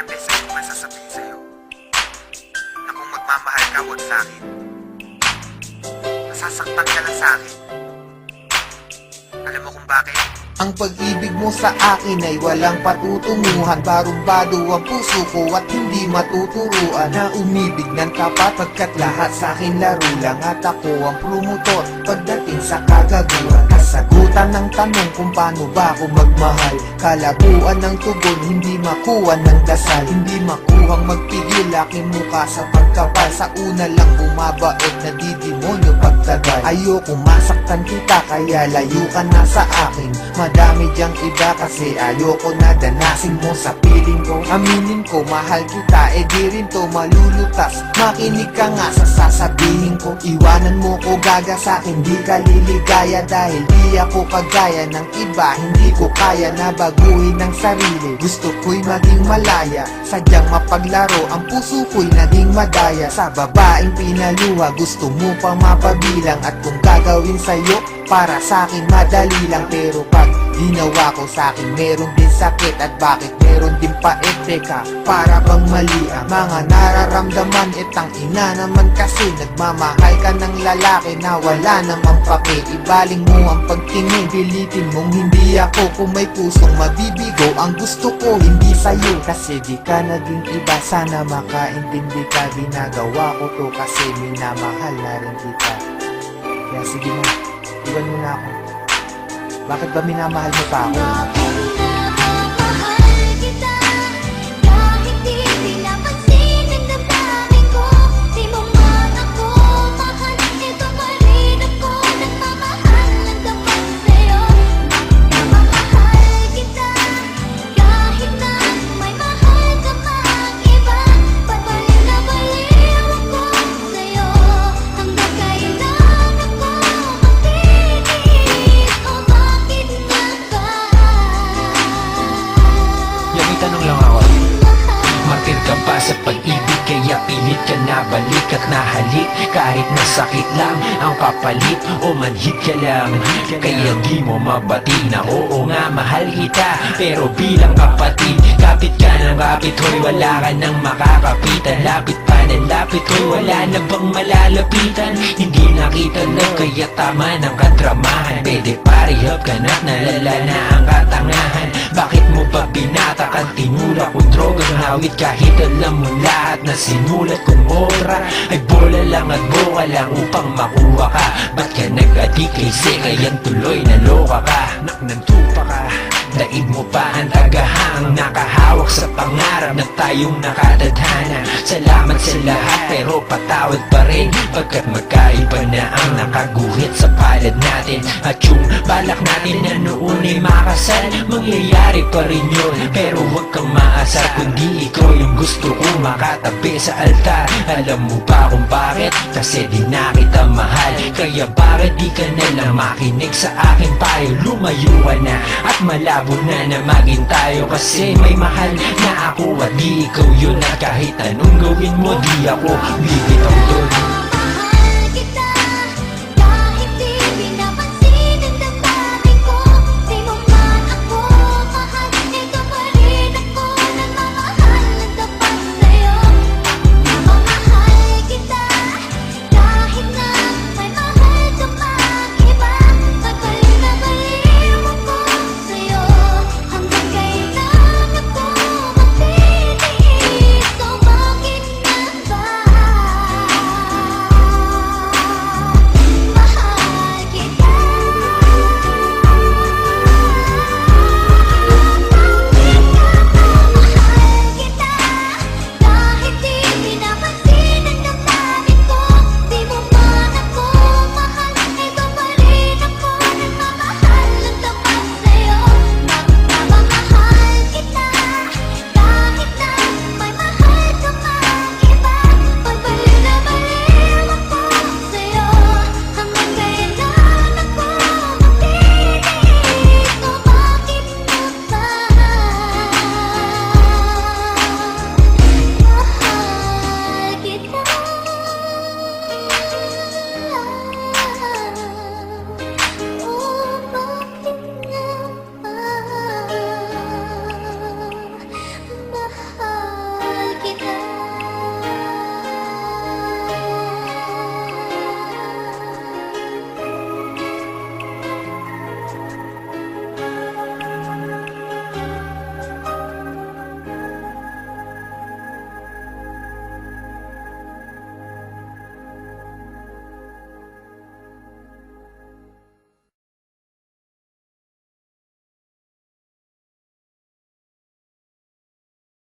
Ilang beses ko man sasabihin sa'yo na kung magmamahal ka, huwag sa'kin. Masasaktan ka lang sa'kin. Alam mo kung bakit? Ang pag-ibig mo sa akin ay walang patutunguhan. Barumbado ang puso ko at hindi matuturuan na umibig ng tapat, pagkat lahat sa akin laro lang. At ako ang promotor pagdating sa kagaguhan. Kasagutan ng tanong kung paano ba ako magmahal. Kalabuan ng tugon, hindi makuha ng dasal. Hindi makuhang magpigil aking mukha sa pagkapal. Sa una lang bumabait na didemonyo pagtagal. Ayoko masaktan kita kaya layo ka na sa akin. Madami diyang iba kasi ayoko na danasin mo sa piling ko. Aminin ko mahal kita, di rin to malulutas. Makinig ka nga sa sasabihin ko. Iwanan mo ko gaga sa'kin, di ka liligaya. Dahil di ako kagaya ng iba, hindi ko kaya na baguhin ang sarili. Gusto ko'y maging malaya, sadyang mapaglaro. Ang puso ko'y naging madaya sa babaeng pinaluha. Gusto mo pa mapabilang at kung gagawin sa'yo, para sa'kin madali lang. Pero pag ginawa ko sa'kin, meron din sakit. At bakit meron din pait? Teka, para bang mali ang mga nararamdaman? Itang ina naman kasi nagmamahal ka ng lalaki na wala namang pake. Ibaling mo ang pagtingin, pilitin mong hindi ako. Kung may pusong mabibigo, ang gusto ko hindi sa'yo. Kasi di ka naging iba, sana makaintindi ka. Ginagawa ko to kasi minamahal na rin kita. Kaya sige mo, iwan mo na ako. Bakit ba minamahal mo pa ako? Tanong lang ako, martir ka ba sa pag-ibig? Kaya pilit ka na balik at nahalik. Kahit na sakit lang ang kapalit o manhid ka lang. Kaya di mo mabati na oo nga mahal kita. Pero bilang kapatid, kapit ka ng kapit, hoy wala ka nang makakapitan. Lapit pa ng lapit, hoy wala na bang malalapitan. Hindi nakita lang kaya tama ng kadramahan. Pwede parihap ka na't nalala na ang katangahan. Bakit mo ba binatakan? Tinulak kong drogang hawit kahit alam mo lahat na sinulat kong obra ay bola lang at boka lang upang makuha ka. Ba't ka nag-adik kay Sekayan tuloy naloka ka? Naknantupa ka, daig mo pa ang tagahang nakahawak sa pangarap na tayong nakatadhana. Salamat sa lahat pero patawad pa rin pagkat magkaiba na ang nakaguhit sa palad natin. At yung balak natin na noon ay makasal, mangyayari pa rin yun. Pero huwag kang maasar kundi ikaw yung gusto ko makatabi sa altar. Alam mo ba kung bakit? Kasi di na kita mahal. Kaya bakit di ka na lang makinig sa aking payo? Lumayo ka na at malabo na na maging tayo. Kasi may mahal na ako at di ikaw yun. At kahit anong gawin mo di ako bibitaw doon.